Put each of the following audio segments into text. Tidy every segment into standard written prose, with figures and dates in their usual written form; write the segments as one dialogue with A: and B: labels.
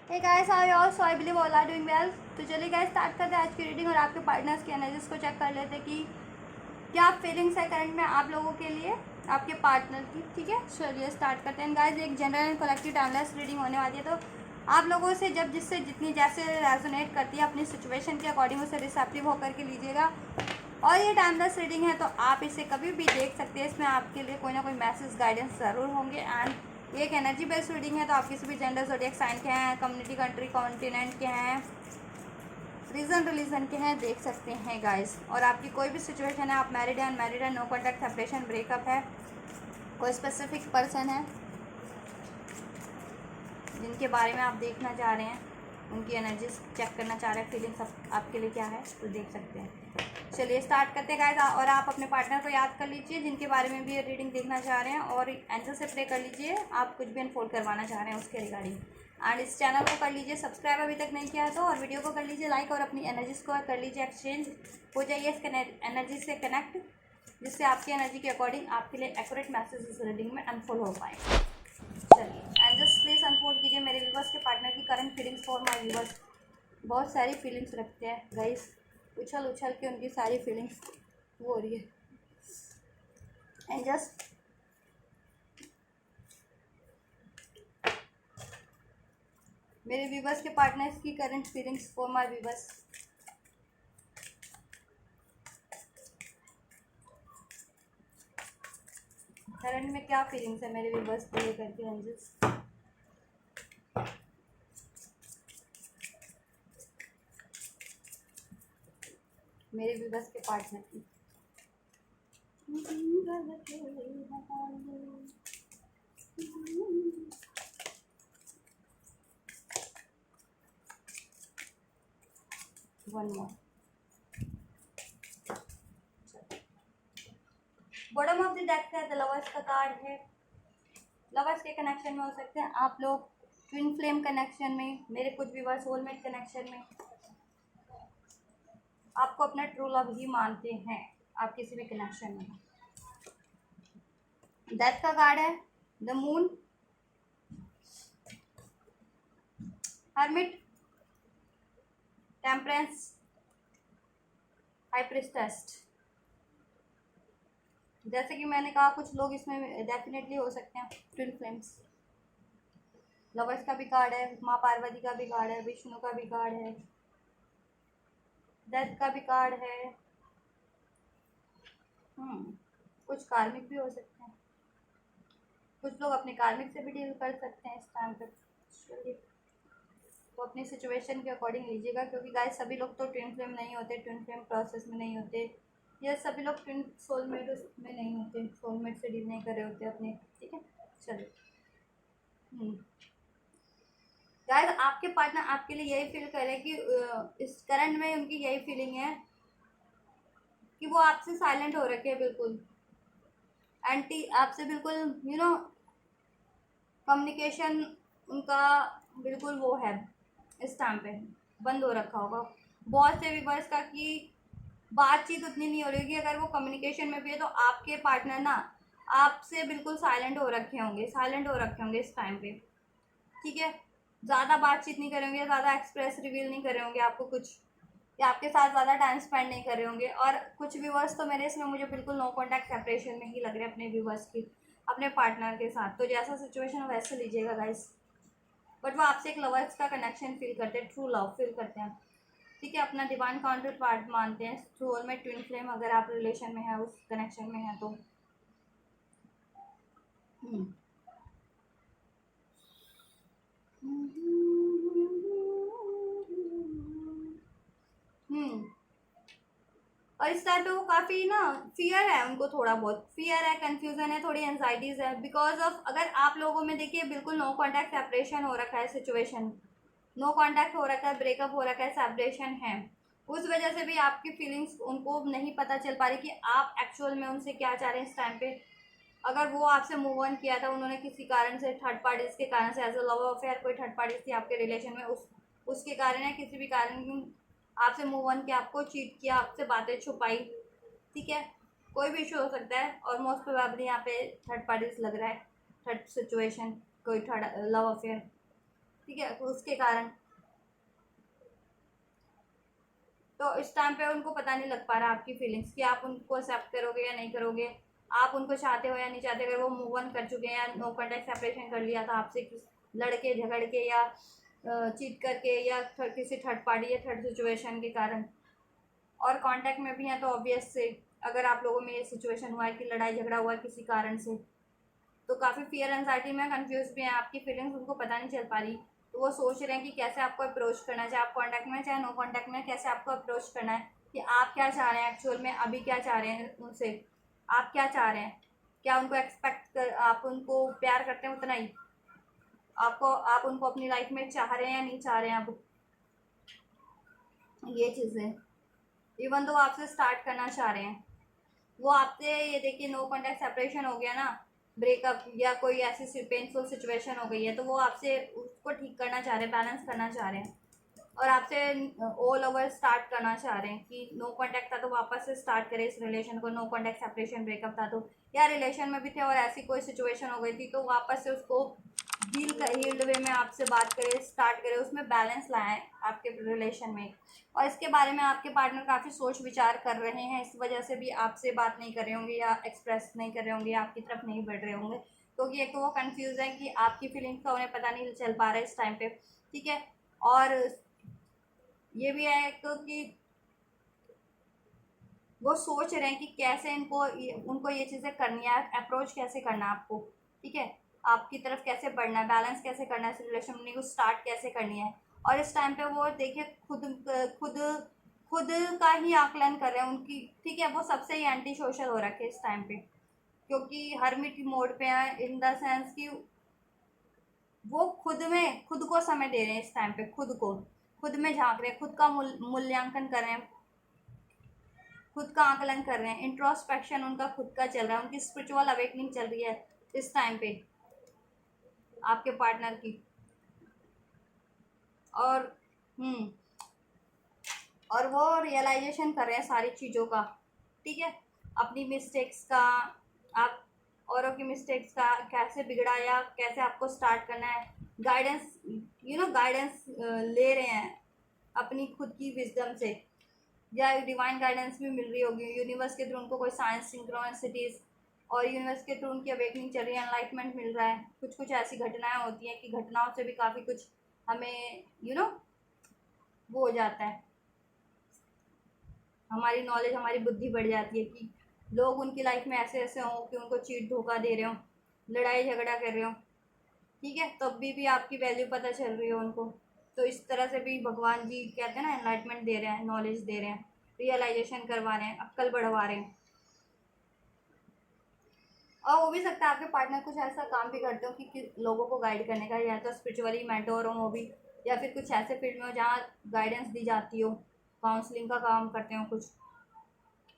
A: Hey guys, how are so I believe all are doing well. तो चलिए guys start करते हैं आज की रीडिंग और आपके पार्टनर्स की एनर्जीज को चेक कर लेते हैं कि क्या फीलिंग्स है करंट में आप लोगों के लिए आपके पार्टनर की। ठीक है, चलिए स्टार्ट करते हैं गाइस। एक general and collective timeless reading होने वाली है, तो आप लोगों से जब जिससे जितनी जैसे रेजोनेट करती है अपनी सिचुएशन के अकॉर्डिंग उसे रिसेप्टिव होकर के लीजिएगा। और ये टाइमलेस रीडिंग है तो आप इसे कभी भी देख सकते हैं, इसमें आपके लिए कोई ना कोई मैसेज गाइडेंस ज़रूर होंगे। एंड ये एक एनर्जी बेस्ड रीडिंग है, तो आप किसी भी जेंडर ज़ोडिएक साइन के हैं, कम्युनिटी, कंट्री, कॉन्टिनेंट के हैं, रीजन रिलीजन के हैं, देख सकते हैं गाइस। और आपकी कोई भी सिचुएशन है, आप मैरिड है, अनमैरिड है, नो कॉन्टैक्ट, सेपरेशन, ब्रेकअप है, कोई स्पेसिफिक पर्सन है जिनके बारे में आप देखना चाह रहे हैं, उनकी एनर्जी चेक करना चाह रहे हैं, फीलिंग्स आपके लिए क्या है, तो देख सकते हैं। चलिए स्टार्ट करते हैं गाइस। और आप अपने पार्टनर को याद कर लीजिए जिनके बारे में भी ये रीडिंग देखना चाह रहे हैं, और एंजल से प्रे कर लीजिए आप कुछ भी अनफोल्ड करवाना चाह रहे हैं उसके रिगार्डिंग। एंड इस चैनल को कर लीजिए सब्सक्राइब अभी तक नहीं किया है तो, और वीडियो को कर लीजिए लाइक, और अपनी एनर्जीज को कर लीजिए एक्सचेंज, हो जाइए इस एनर्जी से कनेक्ट, जिससे आपकी एनर्जी के अकॉर्डिंग आपके लिए एक्यूरेट मैसेज इस रीडिंग में अनफोल्ड हो पाए। चलिए एंजल्स प्लीज अनफोल्ड कीजिए मेरे व्यूवर्स के पार्टनर की current feelings for my viewers. बहुत सारी फीलिंग्स रखते हैं गाइस, उछल उछल के उनकी सारी फीलिंग्स वो हो रही है। एंजल्स मेरे व्यूवर्स के पार्टनर्स की current feelings for my viewers. Current में क्या फीलिंग्स है मेरे व्यूवर्स को लेकर के एंजल्स। मेरे व्यूवर्स के पार्टनर की one more. Bottom of the deck है, द लवर्स का कार्ड है। लवर्स के कनेक्शन में हो सकते हैं आप लोग, ट्विन फ्लेम कनेक्शन में, मेरे कुछ व्यूअर्स सोलमेट कनेक्शन में आपको अपना ट्रू लव ही मानते हैं, आप किसी भी कनेक्शन में। डेथ का कार्ड है, the moon, hermit, temperance, high priestess. जैसे कि मैंने कहा कुछ लोग इसमें डेफिनेटली हो सकते हैं ट्विन फ्लेम्स। लवर्स का भी कार्ड है, माँ पार्वती का भी कार्ड है, विष्णु का भी कार्ड है, डेथ का भी कार्ड है। कुछ कार्मिक भी हो सकते हैं, कुछ लोग अपने कार्मिक से भी डील कर सकते हैं इस टाइम पर। तो अपनी सिचुएशन के अकॉर्डिंग लीजिएगा, क्योंकि गाइस सभी लोग तो ट्विन फ्लेम नहीं होते, ट्विन फ्लेम प्रोसेस में नहीं होते, या सभी लोग ट्विन सोलमेट में नहीं होते, सोलमेट से डील नहीं कर रहे होते अपने। ठीक है, चलिए। गाइस आपके पार्टनर आपके लिए यही फील कर रहे हैं कि इस करंट में उनकी यही फीलिंग है कि वो आपसे साइलेंट हो रखे हैं बिल्कुल, एंटी आपसे बिल्कुल कम्युनिकेशन उनका बिल्कुल वो है इस टाइम पे बंद हो रखा होगा। बहुत से व्यूवर्स का कि बातचीत उतनी नहीं हो रही होगी, अगर वो कम्युनिकेशन में भी है तो आपके पार्टनर ना आपसे बिल्कुल साइलेंट हो रखे होंगे, साइलेंट हो रखे होंगे इस टाइम पे। ठीक है, ज़्यादा बातचीत नहीं करे होंगे, ज़्यादा एक्सप्रेस रिवील नहीं करे होंगे आपको कुछ, या आपके साथ ज़्यादा टाइम स्पेंड नहीं कर रहे होंगे। और कुछ व्यूवर्स तो मेरे इसमें मुझे बिल्कुल नो कॉन्टैक्ट सेपरेशन में ही लग रहे हैं अपने व्यूवर्स की, अपने पार्टनर के साथ। तो जैसा सिचुएशन हो वैसे लीजिएगा गाइस, बट वो आपसे एक लवर्स का कनेक्शन फील करते हैं, ट्रू लव फील करते हैं। ठीक है, अपना डिवाइन काउंटर पार्ट मानते हैं, सोल में ट्विन फ्लेम अगर आप रिलेशन में है, उस कनेक्शन में है तो। और इस टाइम पे वो काफ़ी ना फियर है, उनको थोड़ा बहुत फियर है, कंफ्यूजन है, थोड़ी एंजाइटीज है, बिकॉज ऑफ अगर आप लोगों में देखिए बिल्कुल नो कॉन्टैक्ट सेपरेशन हो रखा है, सिचुएशन नो कॉन्टैक्ट हो रखा है, ब्रेकअप हो रखा है, सेपरेशन है, उस वजह से भी आपकी फीलिंग्स उनको नहीं पता चल पा रही कि आप एक्चुअल में उनसे क्या चाह रहे हैं इस टाइम पे। अगर वो आपसे मूव ऑन किया था उन्होंने किसी कारण से, थर्ड पार्टीज के कारण से, एज अ लव अफेयर कोई थर्ड पार्टीज थी आपके रिलेशन में, उसके कारण या किसी भी कारण आपसे मूव ऑन किया, आपको चीट किया, आपसे बातें छुपाई। ठीक है, कोई भी इशू हो सकता है, और मोस्ट प्रोबेबली यहाँ पे थर्ड पार्टीज लग रहा है, थर्ड सिचुएशन, कोई थर्ड लव अफेयर। ठीक है, तो उसके कारण तो इस टाइम पे उनको पता नहीं लग पा रहा आपकी फीलिंग्स कि आप उनको एक्सेप्ट करोगे या नहीं करोगे, आप उनको चाहते हो या नहीं चाहते। अगर वो मूव ऑन कर चुके हैं या नो कॉन्टैक्ट सेपरेशन कर लिया था आपसे लड़के झगड़ के या चीट करके या किसी थर्ड पार्टी या थर्ड सिचुएशन के कारण, और कांटेक्ट में भी हैं, तो ऑब्वियस से अगर आप लोगों में ये सिचुएशन हुआ है कि लड़ाई झगड़ा हुआ है किसी कारण से, तो काफ़ी फियर एंजाइटी में कंफ्यूज भी हैं, आपकी फीलिंग्स उनको पता नहीं चल पा रही। तो वो सोच रहे हैं कि कैसे आपको अप्रोच करना है, चाहे आप कॉन्टैक्ट में चाहे नो कॉन्टैक्ट में, कैसे आपको अप्रोच करना है, कि आप क्या चाह रहे हैं एक्चुअल में, अभी क्या चाह रहे हैं उनसे, आप क्या चाह रहे हैं, क्या उनको एक्सपेक्ट कर, आप उनको प्यार करते हैं उतना ही, आप उनको अपनी लाइफ में चाह रहे हैं या नहीं चाह रहे हैं, अब ये चीज़ें इवन तो आपसे स्टार्ट करना चाह रहे हैं। वो आपसे ये देखिए नो कॉन्टैक्ट सेपरेशन हो गया ना, ब्रेकअप या कोई ऐसी पेनफुल सिचुएशन हो गई है, तो वो आपसे उसको ठीक करना चाह रहे हैं, बैलेंस करना चाह रहे हैं, और आपसे ऑल ओवर स्टार्ट करना चाह रहे हैं कि नो कॉन्टैक्ट था तो वापस से स्टार्ट करें इस रिलेशन को, नो कॉन्टैक्ट सेपरेशन ब्रेकअप था तो, या रिलेशन में भी थे और ऐसी कोई सिचुएशन हो गई थी तो वापस से उसको हील्ड वे में आपसे बात करें, स्टार्ट करें, उसमें बैलेंस लाएं आपके रिलेशन में। और इसके बारे में आपके पार्टनर काफ़ी सोच विचार कर रहे हैं, इस वजह से भी आपसे बात नहीं कर रहे होंगे या एक्सप्रेस नहीं कर रहे होंगे या आपकी तरफ नहीं बढ़ रहे होंगे, क्योंकि एक तो वो कंफ्यूज है कि आपकी फीलिंग्स का उन्हें पता नहीं चल पा रहा है इस टाइम पे, ठीक है। और ये भी है तो कि वो सोच रहे हैं कि कैसे उनको ये चीज़ें करनी है, अप्रोच कैसे करना है आपको, ठीक है, आपकी तरफ कैसे बढ़ना है, बैलेंस कैसे करना है, इस रिलेशन को स्टार्ट कैसे करनी है। और इस टाइम पे वो देखिए खुद खुद का ही आकलन कर रहे हैं उनकी, ठीक है, वो सबसे ही एंटी सोशल हो रखे इस टाइम पे, क्योंकि हरमिट मोड पे है, इन द सेंस कि वो खुद को समय दे रहे हैं इस टाइम पे, खुद में झांक रहे हैं, खुद का मूल्यांकन कर रहे हैं, खुद का आकलन कर रहे हैं, इंट्रोस्पेक्शन उनका खुद का चल रहा है, उनकी स्पिरिचुअल अवेकनिंग चल रही है इस टाइम पे आपके पार्टनर की। और और वो रियलाइजेशन कर रहे हैं सारी चीज़ों का, ठीक है, अपनी मिस्टेक्स का, आप औरों की मिस्टेक्स का कैसे बिगड़ा या कैसे आपको स्टार्ट करना है, गाइडेंस गाइडेंस ले रहे हैं अपनी खुद की विजडम से, या डिवाइन गाइडेंस भी मिल रही होगी यूनिवर्स के थ्रू उनको, कोई साइंस सिंक्रोनिसिटीज, और यूनिवर्स के थ्रू उनकी अवेकनिंग चल रही है, एनलाइटमेंट मिल रहा है, कुछ कुछ ऐसी घटनाएं होती हैं कि घटनाओं से भी काफ़ी कुछ हमें वो हो जाता है, हमारी नॉलेज हमारी बुद्धि बढ़ जाती है कि लोग उनकी लाइफ में ऐसे ऐसे हों कि उनको चीट धोखा दे रहे हो, लड़ाई झगड़ा कर रहे हो, ठीक है, तब भी आपकी वैल्यू पता चल रही हो उनको। तो इस तरह से भी भगवान जी कहते हैं ना, एनलाइटमेंट दे रहे हैं, नॉलेज दे रहे हैं, रियलाइजेशन करवा रहे हैं, अक्ल बढ़वा रहे हैं। और हो भी सकता है आपके पार्टनर कुछ ऐसा काम भी करते हो कि लोगों को गाइड करने का, या तो स्पिरिचुअली मेंटोर हो वो भी, या फिर कुछ ऐसे फील्ड में हो जहाँ गाइडेंस दी जाती हो, काउंसलिंग का काम करते हो, कुछ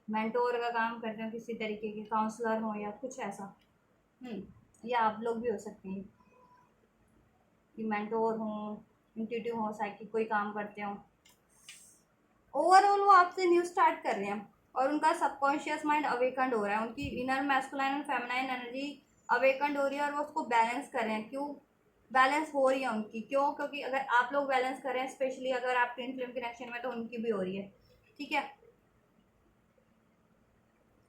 A: मेंटोर का काम करते हो, किसी तरीके के काउंसलर हो या कुछ ऐसा। या आप लोग भी हो सकते हैं कि मेंटोर हो, इंट्यूटिव हो, साइकिक कोई काम करते हो। ओवरऑल वो आपसे न्यू स्टार्ट कर रहे हैं और उनका सबकॉन्शियस माइंड अवेकंड हो रहा है, उनकी inner masculine and feminine energy awakened हो रही है, और वो उसको बैलेंस कर रहे हैं। क्यों बैलेंस हो रही है उनकी, क्यों, क्योंकि अगर आप लोग बैलेंस कर रहे हैं, स्पेशली अगर आप ट्विन फ्लेम कनेक्शन में, तो उनकी भी हो रही है, ठीक है।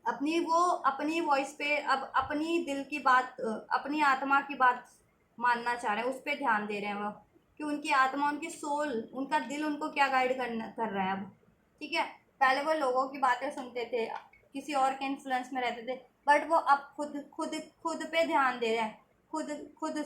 A: अपनी वॉइस पे अब अपनी दिल की बात, अपनी आत्मा की बात मानना चाह रहे हैं, उस पर ध्यान दे रहे हैं वो, कि उनकी आत्मा, उनकी सोल, उनका दिल उनको क्या गाइड कर रहा है अब, ठीक है। पहले वो लोगों की बातें सुनते थे, किसी और के इन्फ्लुएंस में रहते थे, बट वो अब खुद पे ध्यान दे रहे हैं, खुद खुद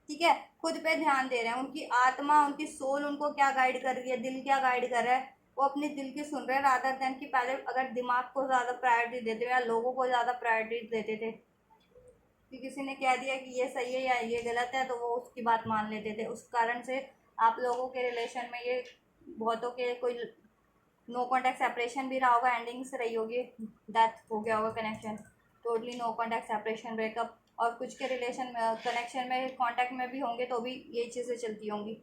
A: ठीक है, खुद पे ध्यान दे रहे हैं, उनकी आत्मा, उनकी सोल उनको क्या गाइड कर रही है, दिल क्या गाइड कर रहा है, वो अपने दिल की सुन रहे हैं, रादर देन कि पहले अगर दिमाग को ज़्यादा प्रायोरिटी देते थे या लोगों को ज़्यादा प्रायोरिटी देते थे, कि किसी ने कह दिया कि ये सही है या ये गलत है, तो वो उसकी बात मान लेते थे। उस कारण से आप लोगों के रिलेशन में ये बहुतों के कोई नो कॉन्टैक्ट सेपरेशन भी रहा होगा, एंडिंग्स रही होगी, डेथ हो गया होगा connection, totally no contact separation breakup, और कुछ के रिलेशन कनेक्शन में कॉन्टैक्ट में भी होंगे तो भी ये चीज़ें चलती होंगी,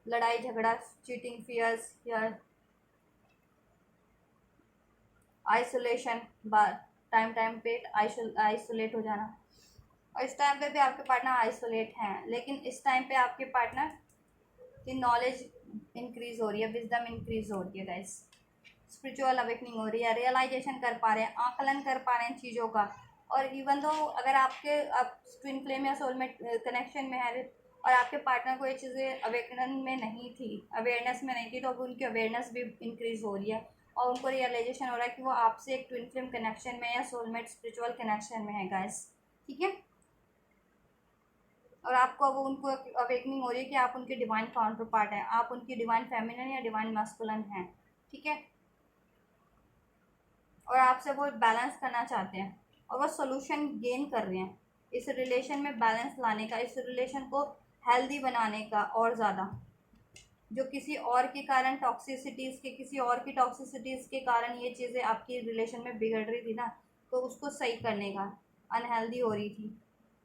A: लड़ाई झगड़ा, चीटिंग, फियर्स, या आइसोलेशन, टाइम पे आइसोलेट हो जाना। और इस टाइम पे भी आपके पार्टनर आइसोलेट हैं, लेकिन इस टाइम पे आपके पार्टनर कि नॉलेज इंक्रीज हो रही है, विजडम इंक्रीज हो रही है गाइस, स्पिरिचुअल अवेकनिंग हो रही है, रियलाइजेशन कर पा रहे हैं, आकलन कर पा रहे हैं चीज़ों का। और इवन दो अगर आप ट्विन फ्लेम या सोलमेट कनेक्शन में है और आपके पार्टनर को ये चीज़ें अवेकन में नहीं थी, अवेयरनेस में नहीं थी, तो अब उनकी अवेयरनेस भी इंक्रीज हो रही है और उनको रियलाइजेशन हो रहा है कि वो आपसे एक ट्विन फ्लेम कनेक्शन में या सोलमेट स्पिरिचुअल कनेक्शन में है गाइस, ठीक है। और आपको अब उनको अवेकनिंग हो रही है कि आप उनके डिवाइन काउंटर पार्ट हैं, आप उनकी डिवाइन फेमिनिन या डिवाइन मास्कुलिन हैं, ठीक है। और आपसे वो बैलेंस करना चाहते हैं और वो सोल्यूशन गेन कर रहे हैं इस रिलेशन में बैलेंस लाने का, इस रिलेशन को हेल्दी बनाने का। और ज़्यादा जो किसी और के कारण टॉक्सिसिटीज़ के, किसी और की टॉक्सिसिटीज़ के कारण ये चीज़ें आपकी रिलेशन में बिगड़ रही थी ना, तो उसको सही करने का, अनहेल्दी हो रही थी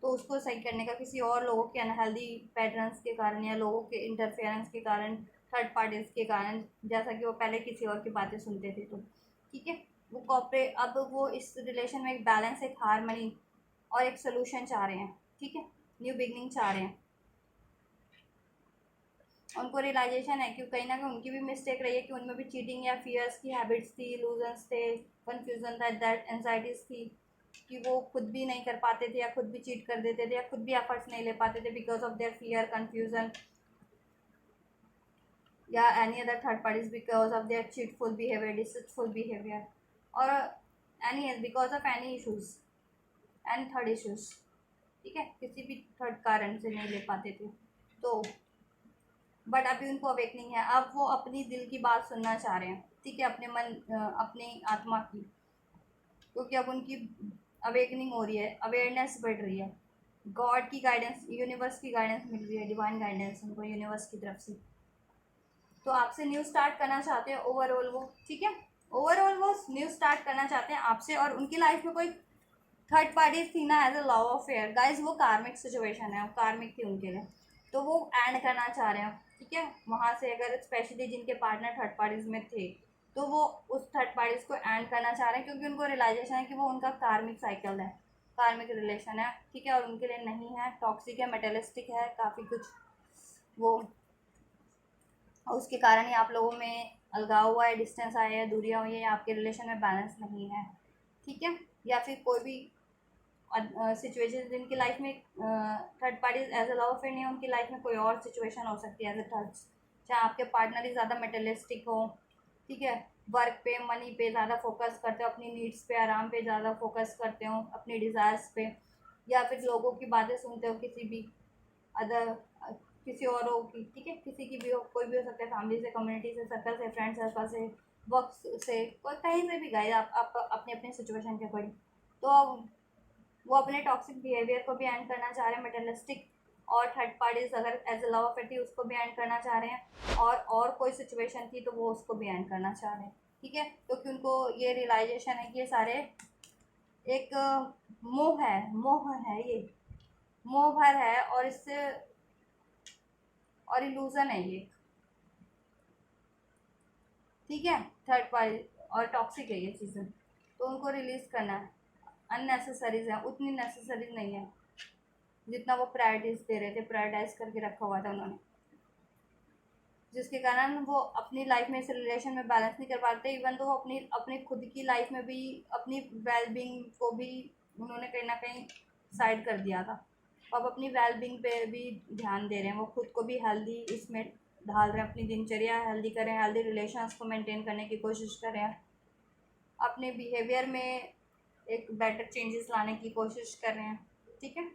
A: तो उसको सही करने का, किसी और लोगों के अनहेल्दी पैटर्न्स के कारण या लोगों के इंटरफेरेंस के कारण, थर्ड पार्टीज़ के कारण, जैसा कि वो पहले किसी और की बातें सुनते थे, तो ठीक है वो कॉपरेट, अब वो इस रिलेशन में एक बैलेंस, एक हारमनी और एक सोल्यूशन चाह रहे हैं, ठीक है, न्यू बिगनिंग चाह रहे हैं। उनको रियलाइजेशन है कि कहीं ना कहीं उनकी भी मिस्टेक रही है कि उनमें भी चीटिंग या फियर्स की हैबिट्स थी, इल्यूजन्स थे, कन्फ्यूजन था, दैट एंजाइटीज़ थी कि वो खुद भी नहीं कर पाते थे या खुद भी चीट कर देते थे या खुद भी एफर्ट्स नहीं ले पाते थे because of their fear, confusion या any other third parties, because of their cheatful behaviour, deceitful behaviour, और any because of any issues and third issues, ठीक है, किसी भी थर्ड कारण से नहीं ले पाते थे। तो बट अभी उनको अवेकनिंग है, अब वो अपनी दिल की बात सुनना चाह रहे हैं, ठीक है, अपने मन, अपनी आत्मा की, क्योंकि अब उनकी अवेकनिंग हो रही है, अवेयरनेस बढ़ रही है, गॉड की गाइडेंस, यूनिवर्स की गाइडेंस मिल रही है, डिवाइन गाइडेंस उनको यूनिवर्स की तरफ से। तो आपसे न्यू स्टार्ट करना चाहते हैं ओवरऑल वो, ठीक है, ओवरऑल वो न्यू स्टार्ट करना चाहते हैं आपसे। और उनकी लाइफ में कोई थर्ड पार्टी थी ना as a love affair guys, वो कार्मिक सिचुएशन है, कार्मिक थी उनके लिए, तो वो एंड करना चाह रहे हैं, ठीक है, वहाँ से। अगर स्पेशली जिनके पार्टनर थर्ड पार्टीज में थे तो वो उस थर्ड पार्टीज को एंड करना चाह रहे हैं, क्योंकि उनको रियलाइजेशन है कि वो उनका कार्मिक साइकिल है, कार्मिक रिलेशन है, ठीक है, और उनके लिए नहीं है, टॉक्सिक है, मेटेलिस्टिक है, काफ़ी कुछ वो, और उसके कारण ही आप लोगों में अलगाव हुआ है, डिस्टेंस आया है, दूरियाँ हुई है, आपके रिलेशन में बैलेंस नहीं है, ठीक है। या फिर कोई भी सिचुएशन जिनकी लाइफ में third party as a love affair नहीं है, उनकी लाइफ में कोई और सिचुएशन हो सकती है एज अ थर्ड, चाहे आपके पार्टनर ही ज़्यादा मेटेलिस्टिक हो, ठीक है, वर्क पे, मनी पे ज़्यादा फोकस करते हो, अपनी नीड्स पे, आराम पे ज़्यादा फोकस करते हो, अपनी डिज़ायर्स पे, या फिर लोगों की बातें सुनते हो, किसी भी अदर किसी औरों की, ठीक है, किसी की भी हो, कोई भी हो सकता है, फैमिली से, कम्युनिटी से, सर्कल से, फ्रेंड सर्कल से, वर्क से, कोई कहीं से भी गए आप अपने अपने सिचुएशन के अकॉर्डिंग। तो वो अपने टॉक्सिक बिहेवियर को भी एंड करना चाह रहे हैं, मटेरियलिस्टिक और थर्ड पार्टीज अगर एज अ लव अफेयर थी उसको भी एंड करना चाह रहे हैं, और कोई सिचुएशन थी तो वो उसको भी एंड करना चाह रहे हैं, ठीक है, क्योंकि उनको ये रियलाइजेशन है कि ये सारे एक मोह है, ये मोह भर है, और इससे और इल्यूजन है ये, ठीक है, थर्ड पार्टी और टॉक्सिक है ये चीज़ें, तो उनको रिलीज करना है। अननेसेसरीज है, उतनी नेसेसरीज नहीं है जितना वो प्रायोरिटीज दे रहे थे, प्रायोरिटाइज करके रखा हुआ था उन्होंने, जिसके कारण वो अपनी लाइफ में इस रिलेशन में बैलेंस नहीं कर पाते। इवन तो वो अपनी अपनी खुद की लाइफ में भी अपनी वेलबींग को भी उन्होंने कहीं ना कहीं साइड कर दिया था, अब अपनी वेलबींग पे भी ध्यान दे रहे हैं, वो खुद को भी हेल्दी इसमें ढाल रहे हैं, अपनी दिनचर्या हेल्दी करें, हेल्दी रिलेशंस को मेंटेन करने की कोशिश करें, अपने बिहेवियर में एक बेटर चेंजेस लाने की कोशिश कर रहे हैं, ठीक है,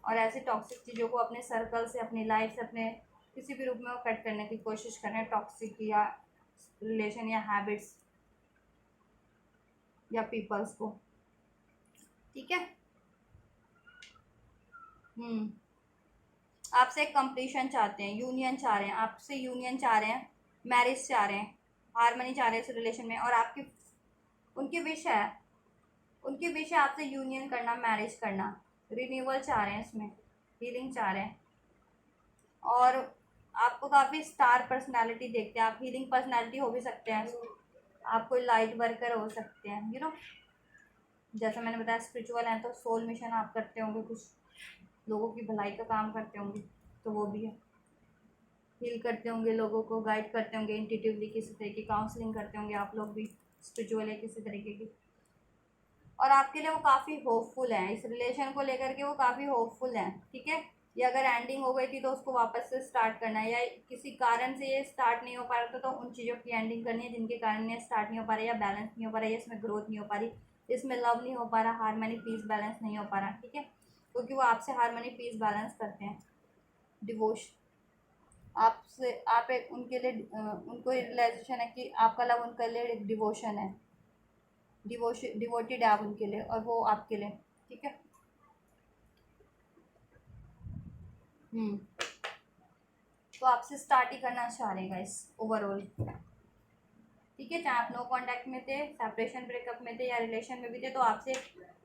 A: और ऐसी टॉक्सिक चीज़ों को अपने सर्कल से, अपनी लाइफ से, अपने किसी भी रूप में वो कट करने की कोशिश कर रहे हैं, टॉक्सिक या रिलेशन या हैबिट्स या पीपल्स को, ठीक है। आपसे एक कंप्लीशन चाहते हैं, यूनियन चाह रहे हैं, आपसे यूनियन चाह रहे हैं, मैरिज चाह रहे हैं, हारमनी चाह रहे हैं इस रिलेशन में, और आपकी उनकी विश है, उनकी विश है आपसे यूनियन करना, मैरिज करना, रिन्यूअल चाह रहे हैं, इसमें हीलिंग चाह रहे हैं, और आपको काफ़ी स्टार पर्सनालिटी देखते हैं आप, हीलिंग पर्सनालिटी हो भी सकते हैं आप, कोई लाइट वर्कर हो सकते हैं, जैसा मैंने बताया स्पिरिचुअल हैं तो सोल मिशन आप करते होंगे, कुछ लोगों की भलाई का काम करते होंगे, तो वो भी है, हील करते होंगे, लोगों को गाइड करते होंगे इंट्यूटिवली, किसी तरह की काउंसलिंग करते होंगे आप लोग भी, स्पिरिचुअल है किसी तरीके की। और आपके लिए वो काफ़ी होपफुल हैं, इस रिलेशन को लेकर के वो काफ़ी होपफुल हैं, ठीक है। या अगर एंडिंग हो गई थी तो उसको वापस से स्टार्ट करना है, या किसी कारण से ये स्टार्ट नहीं हो पा रहा था तो उन चीज़ों की एंडिंग करनी है जिनके कारण ये स्टार्ट नहीं हो पा रहा, या बैलेंस नहीं हो पा रहा, या इसमें ग्रोथ नहीं हो पा रही, इसमें लव नहीं हो पा रहा, हारमनी पीस बैलेंस नहीं हो पा रहा, ठीक है। क्योंकि वो आपसे हारमनी पीस बैलेंस करते हैं। डिवोश आपसे, आप एक उनके लिए उनको रियलाइजेशन है कि आपका लव उनके लिए एक डिवोशन है, डिवोटेड है आप उनके लिए और वो आपके लिए, ठीक है। तो आपसे स्टार्ट ही करना चाह रहे गाइस ओवरऑल, ठीक है। चाहे आप नो कांटेक्ट में थे, सेपरेशन ब्रेकअप में थे, या रिलेशन में भी थे, तो आपसे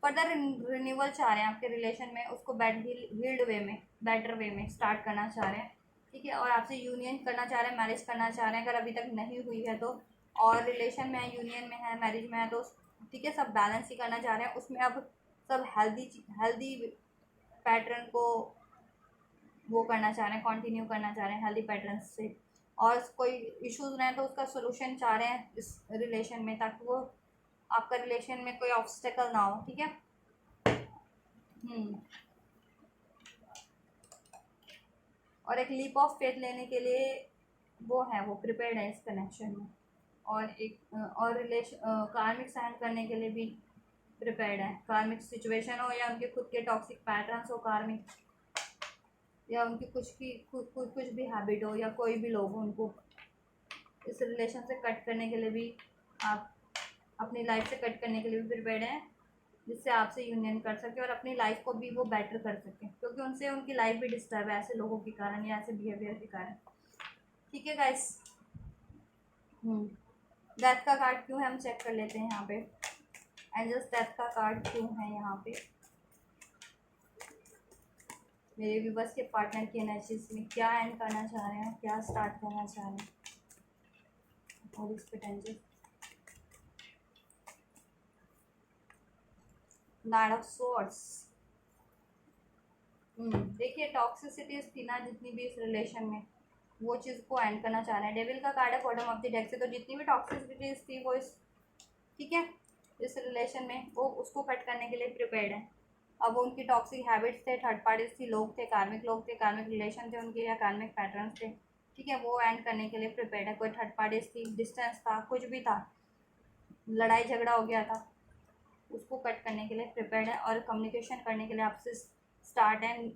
A: फर्दर रिन्यूअल चाह रहे हैं आपके रिलेशन में, उसको हील्ड वे में, बेटर वे में स्टार्ट करना चाह रहे हैं, ठीक है। और आपसे यूनियन करना चाह रहे हैं, मैरिज करना चाह रहे हैं अगर अभी तक नहीं हुई है तो, और रिलेशन में है, यूनियन में है, मैरिज में है तो, ठीक है, सब बैलेंस ही करना चाह रहे हैं। उसमें अब सब हेल्दी पैटर्न को वो करना चाह रहे हैं, कंटिन्यू करना चाह रहे हैं हेल्दी पैटर्न से, और कोई इश्यूज रहे तो उसका सोल्यूशन चाह रहे हैं इस रिलेशन में, ताकि वो आपका रिलेशन में कोई ऑब्स्टेकल ना हो, ठीक है। और एक लीप ऑफ फेथ लेने के लिए वो प्रिपेयर्ड है इस कनेक्शन में, और एक और रिलेशन कार्मिक साइन करने के लिए भी प्रिपेयर्ड है। कार्मिक सिचुएशन हो या उनके खुद के टॉक्सिक पैटर्न्स हो कार्मिक, या उनकी कुछ भी हैबिट हो, या कोई भी लोग हो, उनको इस रिलेशन से कट करने के लिए भी, आप अपनी लाइफ से कट करने के लिए भी प्रिपेयर्ड हैं, जिससे आपसे यूनियन कर सके और अपनी लाइफ को भी वो बेटर कर सके, क्योंकि उनसे उनकी लाइफ भी डिस्टर्ब है ऐसे लोगों के कारण या ऐसे बिहेवियर के कारण, ठीक है गाइस। डेथ का कार्ड क्यों है हम चेक कर लेते हैं यहाँ पे। एंजल्स डेथ का कार्ड क्यों है यहाँ पे, मेरे व्यूवर्स के पार्टनर की एनर्जीज में क्या एंड करना चाह रहे हैं, क्या स्टार्ट करना चाह रहे हैं, और इस पे टेंशन। नाइट ऑफ स्वॉर्ड्स, देखिए टॉक्सिसिटीज थी ना जितनी भी इस रिलेशन में, वो चीज़ को एंड करना चाह रहे हैं। डेविल का कार्ड है बॉटम ऑफ द डेक से, तो जितनी भी टॉक्सिसिटीज थी वो इस, ठीक है, इस रिलेशन में वो उसको कट करने के लिए प्रिपेयर्ड है। अब वो उनकी टॉक्सिक हैबिट्स थे, थर्ड पार्टीज थी, लोग थे, कार्मिक रिलेशन थे उनके, या कार्मिक पैटर्न्स थे, ठीक है, वो एंड करने के लिए प्रिपेयर्ड है। कोई थर्ड पार्टीज थी, डिस्टेंस था, कुछ भी था, लड़ाई झगड़ा हो गया था, उसको कट करने के लिए प्रिपेयर्ड है, और कम्युनिकेशन करने के लिए आपसे स्टार्ट एंड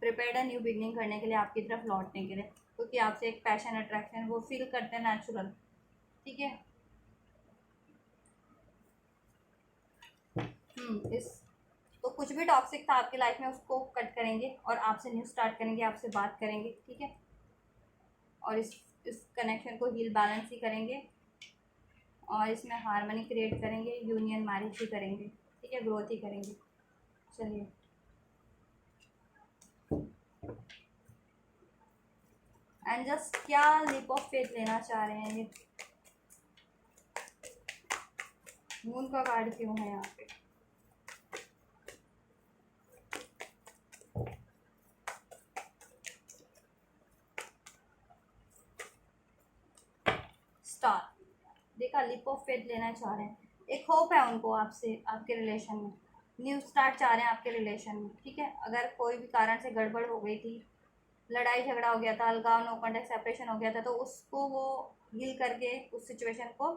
A: प्रिपेयर्ड है न्यू बिगनिंग करने के लिए, आपकी तरफ लौटने के लिए, क्योंकि आपसे एक पैशन अट्रैक्शन वो फील करते हैं नेचुरल, ठीक है। इस तो कुछ भी टॉक्सिक था आपकी लाइफ में उसको कट करेंगे और आपसे न्यू स्टार्ट करेंगे, आपसे बात करेंगे, ठीक है। और इस कनेक्शन को हील बैलेंस ही करेंगे, और इसमें हारमनी क्रिएट करेंगे, यूनियन मैरिज ही करेंगे, ठीक है, ग्रोथ ही करेंगे। चलिए एंड जस्ट क्या लीप ऑफ फेथ लेना चाह रहे हैं ये, मून का कार्ड क्यों है यहाँ पे। स्टार, देखा लीप ऑफ फेथ लेना चाह रहे हैं, एक होप है उनको आपसे, आपके रिलेशन में न्यू स्टार्ट चाह रहे हैं आपके रिलेशन में, ठीक है। अगर कोई भी कारण से गड़बड़ हो गई थी, लड़ाई झगड़ा हो गया था, अलगाव, नो कॉन्टेक्ट, सेपरेशन हो गया था, तो उसको वो हील करके उस सिचुएशन को,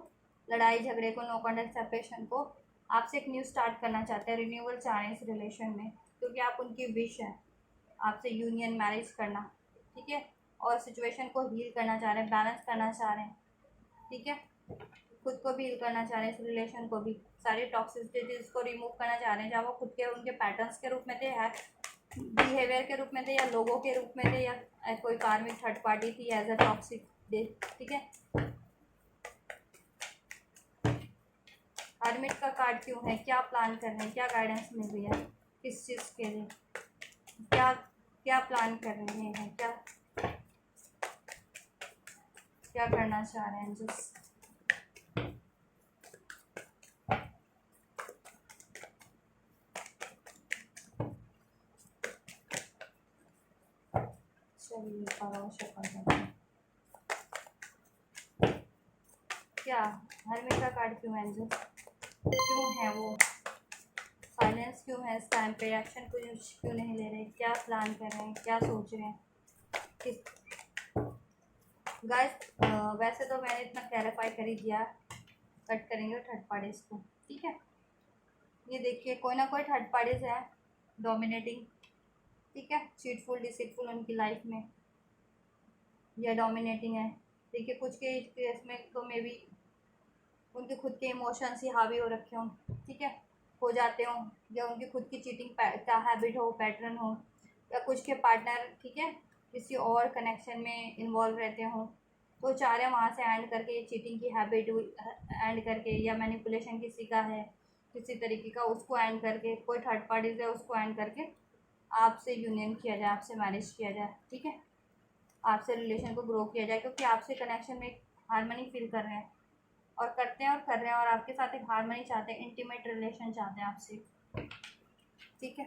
A: लड़ाई झगड़े को, नो कॉन्टेक्ट सेपरेशन को आपसे एक न्यू स्टार्ट करना चाहते हैं, रिन्यूअल चाह रहे हैं इस रिलेशन में, क्योंकि आप उनकी विश है आपसे यूनियन मैरिज करना, ठीक है। और सिचुएशन को हील करना चाह रहे हैं, बैलेंस करना चाह रहे हैं, ठीक है। खुद को भी हील करना चाह रहे हैं, इस रिलेशन को भी, सारी टॉक्सिसिटीज को रिमूव करना चाह रहे हैं, जहाँ वो खुद के उनके पैटर्न्स के रूप में थे, बिहेवियर के रूप में थे, या लोगों के रूप में थे, या कोई कार्मिक थर्ड पार्टी थी एज अ टॉक्सिक डे, ठीक है। हर्मिट का कार्ड क्यों है, क्या प्लान कर रहे हैं, क्या गाइडेंस मिल रही है किस चीज़ के लिए, क्या क्या प्लान कर रहे हैं, क्या क्या करना चाह रहे हैं जस्ट। चलिए शक्ल करते हैं। क्या हरमिट का कार्ड क्यों है एंजल? क्यों है वो? साइलेंस क्यों है इस टाइम पे? एक्शन क्यों नहीं ले रहे? क्या प्लान कर रहे हैं? क्या सोच रहे हैं? किस गाइस वैसे तो मैंने इतना क्लैरिफाई कर ही दिया, कट करेंगे थर्ड पार्टीज को, ठीक है। ये देखिए कोई ना कोई थर्ड पार्टीज है डोमिनेटिंग, ठीक है, चीटफुल डिसीटफुल उनकी लाइफ में, या डोमिनेटिंग है। देखिए कुछ के केस में तो मे बी उनके खुद के इमोशंस ही हावी हो रखे हों, ठीक है, हो जाते हों, या उनकी खुद की चीटिंग का हैबिट हो, पैटर्न हो, या कुछ के पार्टनर, ठीक है, किसी और कनेक्शन में इन्वॉल्व रहते हों, तो चाह रहे हैं वहाँ से एंड करके ये चीटिंग की हैबिट एंड करके, या मैनिपुलेशन किसी का है किसी तरीके का, उसको एंड करके, कोई थर्ड पार्टीज है उसको एंड करके आपसे यूनियन किया जाए, आपसे मैरिज किया जाए, ठीक है, आपसे रिलेशन को ग्रो किया जाए, क्योंकि आपसे कनेक्शन में एक हारमनी फील कर रहे हैं और करते हैं और कर रहे हैं, और आपके साथ एक हारमनी चाहते हैं, इंटीमेट रिलेशन चाहते हैं आपसे, ठीक है।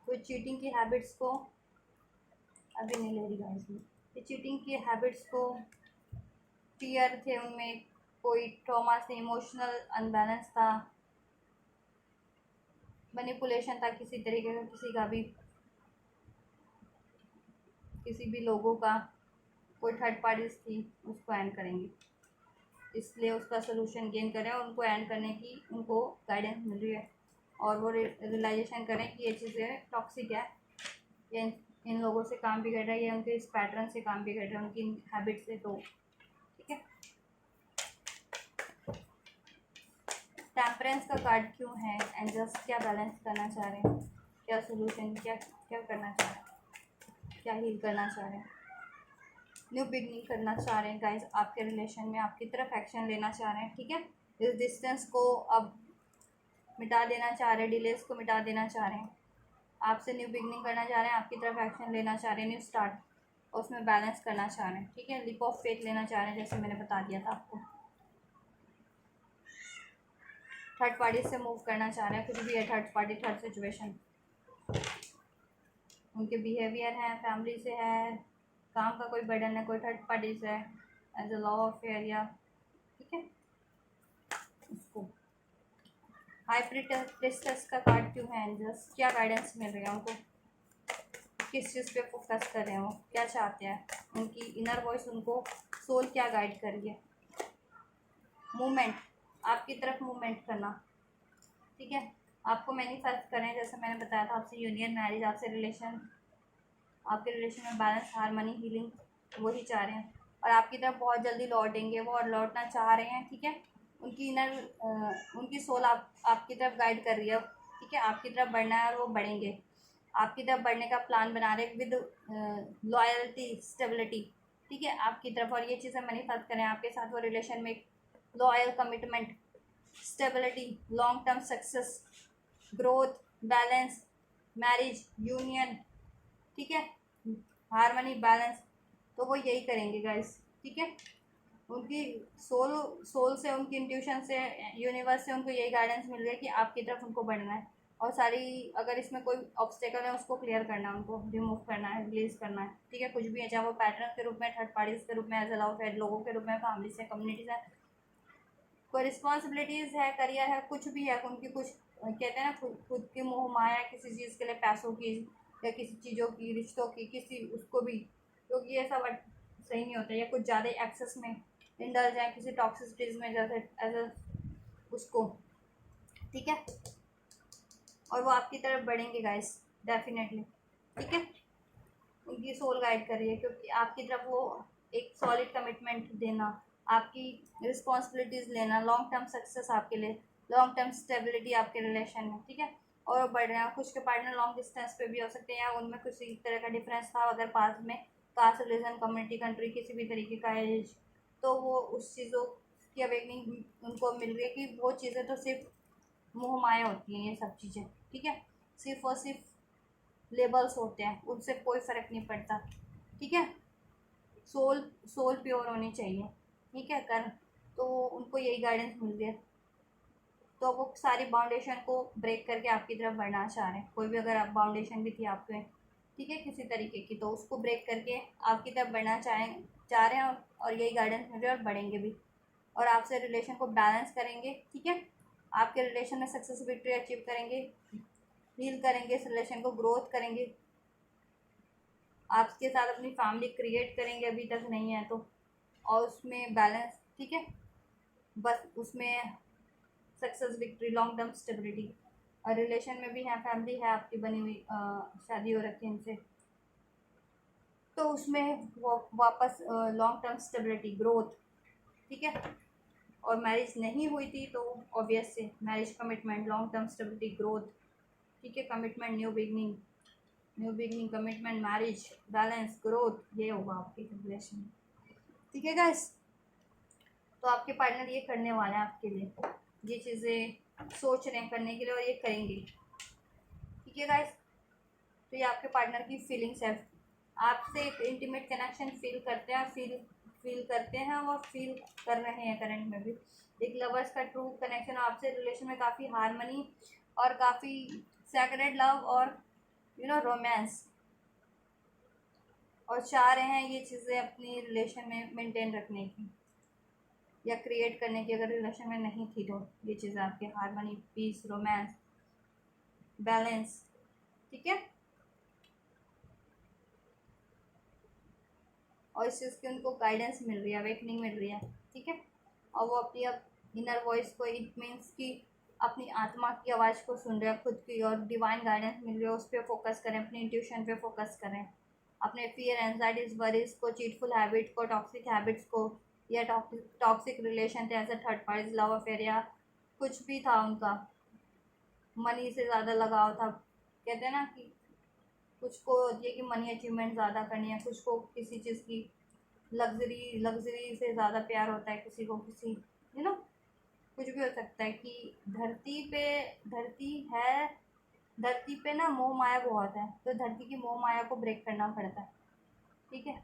A: कोई चीटिंग की हैबिट्स को अभी नहीं ले रही गाइस में, ये चीटिंग की हैबिट्स को, फियर थे उनमें, कोई ट्रॉमा से, इमोशनल अनबैलेंस था, मैनिपुलेशन था किसी तरीके का, किसी भी लोगों का, कोई थर्ड पार्टीज थी, उसको एंड करेंगे, इसलिए उसका सोल्यूशन गेन करें और उनको एंड करने की उनको गाइडेंस मिल रही है, और वो रियलाइजेशन करें कि ये चीज़ें टॉक्सिक है, या इन लोगों से काम बिगड़ रहा है, या उनके इस पैटर्न से काम बिगड़ रहा है, उनकी हैबिट से, तो ठीक है। टेम्परेंस का कार्ड क्यों है एंजल्स? क्या बैलेंस करना चाह रहे हैं? क्या सोल्यूशन, क्या क्या करना चाह रहे हैं? क्या हील करना चाह रहे हैं? न्यू बिगनिंग करना चाह रहे हैं गाइस आपके रिलेशन में, आपकी तरफ एक्शन लेना चाह रहे हैं, ठीक है। इस डिस्टेंस को अब मिटा देना चाह रहे हैं, डिलेस को मिटा देना चाह रहे हैं, आपसे न्यू बिगनिंग करना चाह रहे हैं, आपकी तरफ एक्शन लेना चाह रहे हैं, न्यू स्टार्ट, और उसमें बैलेंस करना चाह रहे हैं, ठीक है। लिप ऑफ फेथ लेना चाह रहे हैं, जैसे मैंने बता दिया था आपको। थर्ड पार्टी से मूव करना चाह रहे हैं, कुछ भी है थर्ड पार्टी, थर्ड सिचुएशन, उनके बिहेवियर है, फैमिली से है, काम का कोई बर्डन है, कोई थर्ड पार्टी से है, as a law of area, ठीक है। उसको हाई प्रिस्टेस का कार्ड क्यों है एंजल्स? क्या गाइडेंस मिल रही है उनको? किस चीज़ पे फोकस कर रहे हैं वो? क्या चाहते हैं? उनकी इनर वॉइस, उनको सोल क्या गाइड कर रही है? मूवमेंट, आपकी तरफ मूवमेंट करना, ठीक है। आपको मैनिफेस्ट करें, जैसे मैंने बताया था, आपसे यूनियन, मैरिज, आपसे रिलेशन, आपके रिलेशन में बैलेंस, हारमनी, हीलिंग, वही चाह रहे हैं, और आपकी तरफ बहुत जल्दी लौटेंगे वो, और लौटना चाह रहे हैं, ठीक है। उनकी इनर उनकी सोल आपकी तरफ गाइड कर रही है, ठीक है, आपकी तरफ बढ़ना है, और वो बढ़ेंगे, आपकी तरफ बढ़ने का प्लान बना रहे विद लॉयल्टी, स्टेबिलिटी, ठीक है, आपकी तरफ। और ये चीज़ें मैनिफेस्ट करें आपके साथ, वो रिलेशन में loyal commitment, stability, long term success, growth, balance, marriage, union, ठीक है, हारमनी, बैलेंस, तो वो यही करेंगे गाइस, ठीक है। उनकी सोल सोल से, उनकी इंट्यूशन से, यूनिवर्स से उनको यही गाइडेंस मिल रही है कि आपकी तरफ उनको बढ़ना है, और सारी, अगर इसमें कोई ऑब्स्टेकल है उसको क्लियर करना है, उनको रिमूव करना है, रिलीज करना है, ठीक है। कुछ भी है, चाहे वो पैटर्न के रूप में, थर्ड पार्टीज के रूप में, एज अलाउ फेड लोगों के रूप में, फैमिली से, कम्युनिटी से, कोई रिस्पॉन्सिबिलिटीज़ है, करियर है, कुछ भी है, उनकी कुछ कहते हैं ना, खुद की मोह माया किसी चीज़ के लिए, पैसों की या किसी चीज़ों की, रिश्तों की, किसी उसको भी, क्योंकि ये सब सही नहीं होता, या कुछ ज़्यादा एक्सेस में इंडल्ज है किसी टॉक्सिसिटीज़ में, जैसे एज अ उसको, ठीक है। और वो आपकी तरफ बढ़ेंगे गाइस, डेफिनेटली, ठीक है। उनकी सोल गाइड कर रही है, क्योंकि आपकी तरफ वो एक सॉलिड कमिटमेंट देना, आपकी रिस्पॉन्सिबिलिटीज़ लेना, लॉन्ग टर्म सक्सेस आपके लिए, लॉन्ग टर्म स्टेबिलिटी आपके रिलेशन में, ठीक है। और बढ़ रहे हैं, कुछ के पार्टनर लॉन्ग डिस्टेंस पे भी हो सकते हैं, या उनमें किसी तरह का डिफरेंस था, अगर पास में कास्ट, रिलीजन, कम्युनिटी, कंट्री, किसी भी तरीके का एज, तो वो उस चीज़ों की अवेकनिंग उनको मिल रही है, कि वो चीज़ें तो सिर्फ मोह माया होती हैं, ये सब चीज़ें, ठीक है, सिर्फ और सिर्फ लेबल्स होते हैं, उनसे कोई फ़र्क नहीं पड़ता, ठीक है। सोल सोल प्योर होनी चाहिए, ठीक है, कर, तो उनको यही गाइडेंस मिल रही है, तो वो सारी बाउंडेशन को ब्रेक करके आपकी तरफ बढ़ना चाह रहे हैं, कोई भी अगर आप बाउंडेशन भी थी आपके, ठीक है, किसी तरीके की, तो उसको ब्रेक करके आपकी तरफ बढ़ना चाह रहे हैं और यही गाइडेंस मिल रहा है और बढ़ेंगे भी, और आपसे रिलेशन को बैलेंस करेंगे। ठीक है, आपके रिलेशन में सक्सेस विक्ट्री अचीव करेंगे, हील करेंगे, इस रिलेशन को ग्रोथ करेंगे, आपके साथ अपनी फैमिली क्रिएट करेंगे अभी तक नहीं है तो, और उसमें बैलेंस। ठीक है, बस उसमें success victory, long term stability, और रिलेशन में भी है, फैमिली है आपकी बनी हुई, शादी हो रखी है इनसे, तो उसमें वो वापस लॉन्ग टर्म स्टेबिलिटी, ग्रोथ। ठीक है, और मैरिज नहीं हुई थी तो ऑब्वियस से marriage, commitment, long term stability, growth. ठीक है, commitment, new beginning, commitment, marriage, balance, growth, ये होगा आपके रिलेशन। ठीक है गाइस, तो आपके पार्टनर ये करने वाले हैं आपके लिए, ये चीज़ें सोच रहे हैं करने के लिए और ये करेंगे। ठीक है गाइस, तो ये आपके पार्टनर की फीलिंग्स है, आपसे एक इंटीमेट कनेक्शन फील करते हैं, फील करते हैं और फील कर रहे हैं करंट में भी, एक लवर्स का ट्रू कनेक्शन आपसे, रिलेशन में काफ़ी हारमनी और काफ़ी सैक्रेड लव और रोमांस, और चाह रहे हैं ये चीज़ें अपनी रिलेशन में मेंटेन रखने की या क्रिएट करने की, अगर रिलेशन में नहीं थी तो ये चीज़ें आपके, हारमनी, पीस, रोमांस, बैलेंस। ठीक है, और इस चीज़ की उनको गाइडेंस मिल रही है, अवेकनिंग मिल रही है। ठीक है, और वो अपनी अब इनर वॉइस को, इट मीन्स कि अपनी आत्मा की आवाज़ को सुन रहे हैं खुद की, और डिवाइन गाइडेंस मिल रही है, उस पर फोकस करें, अपनी इंट्यूशन पे फोकस करें, अपने फियर, एंजाइटीज, वरीज को, चीटफुल हैबिट को, टॉक्सिक हैबिट्स को, या टॉक्सिक रिलेशन थे ऐसे थर्ड पार्टीज, लव अफेयर या कुछ भी था उनका, मनी से ज़्यादा लगाव था, कहते हैं ना कि कुछ को होती है कि मनी अचीवमेंट ज़्यादा करनी है, कुछ को किसी चीज़ की लग्जरी से ज़्यादा प्यार होता है, किसी को किसी कुछ भी हो सकता है, कि धरती पे ना मोह माया बहुत है, तो धरती की मोह माया को ब्रेक करना पड़ता है। ठीक है,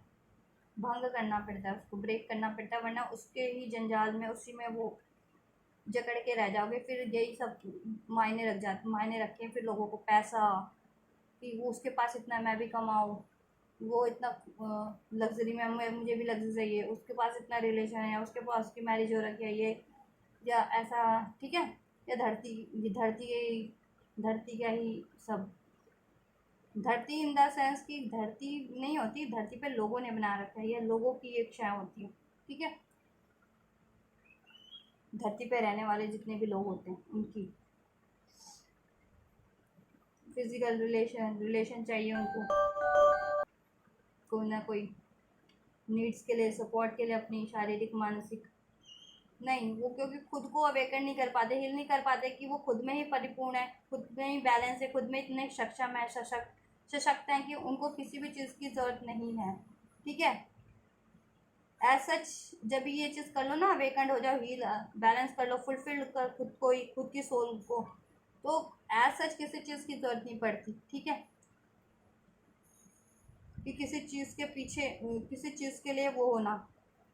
A: भंग करना पड़ता है, उसको ब्रेक करना पड़ता है, वरना उसके ही जंजाल में, उसी में वो जकड़ के रह जाओगे, फिर यही सब मायने रखें फिर लोगों को, पैसा, कि वो उसके पास इतना मैं भी कमाऊँ, वो इतना लग्जरी में, मुझे भी लग्जरी चाहिए, उसके पास इतना रिलेशन है, उसके पास उसकी मैरिज हो रखी है, ये या ऐसा। ठीक है, या धरती का ही सब, धरती इन द सेंस कि धरती नहीं होती, धरती पे लोगों ने बना रखा है, या लोगों की एक इच्छा होती है। ठीक है, धरती पे रहने वाले जितने भी लोग होते हैं उनकी फिजिकल रिलेशन चाहिए उनको, कोई ना कोई नीड्स के लिए, सपोर्ट के लिए, अपनी शारीरिक, मानसिक नहीं, वो क्योंकि खुद को अवेकन नहीं कर पाते, हील नहीं कर पाते कि वो खुद में ही परिपूर्ण है, खुद में ही बैलेंस है, खुद में इतने सक्षम है, सशक्त हैं कि उनको किसी भी चीज़ की ज़रूरत नहीं है। ठीक है, एज सच जब ये चीज़ कर लो ना, अवेकन हो जाओ, हील, बैलेंस कर लो, फुलफिल कर खुद को ही, खुद की सोल को, तो एज सच किसी चीज़ की ज़रूरत नहीं पड़ती। ठीक है, कि किसी चीज़ के पीछे, किसी चीज़ के लिए वो होना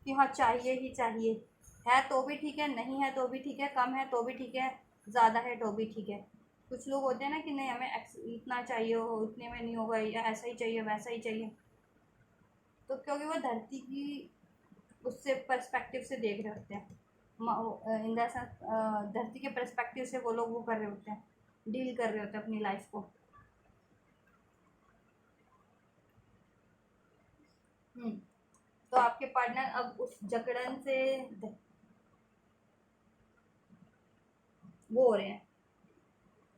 A: कि हाँ चाहिए ही चाहिए, है तो भी ठीक है, नहीं है तो भी ठीक है, कम है तो भी ठीक है, ज़्यादा है तो भी ठीक है। कुछ लोग होते हैं ना कि नहीं हमें इतना चाहिए हो, इतने में नहीं होगा, या ऐसा ही चाहिए, वैसा ही चाहिए, तो क्योंकि वो धरती की उससे पर्सपेक्टिव से देख रहे होते हैं, इन द सेंस धरती के पर्सपेक्टिव से वो लोग वो कर रहे होते हैं, डील कर रहे होते हैं अपनी लाइफ को। तो आपके पार्टनर अब उस जकड़न से वो हो रहे हैं,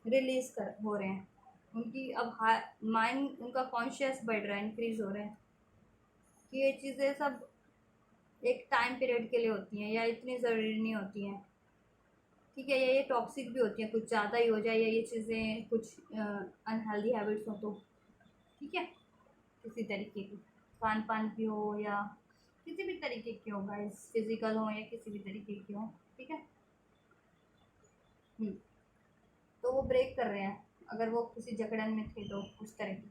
A: रिलीज कर हो रहे हैं, उनकी अब माइंड, उनका कॉन्शियस बढ़ रहा है, इंक्रीज हो रहा है, कि ये चीज़ें सब एक टाइम पीरियड के लिए होती हैं, या इतनी ज़रूरी नहीं होती हैं। ठीक है, या ये टॉक्सिक भी होती हैं, कुछ ज़्यादा ही हो जाए, या ये चीज़ें कुछ अनहेल्दी हैबिट्स हो तो। ठीक है, किसी तरीके की खान पान की हो, या किसी भी तरीके की हो गाइस, फिजिकल हो या किसी भी तरीके की हो। ठीक है, तो वो ब्रेक कर रहे हैं, अगर वो किसी जकड़न में थे तो उस तरह की,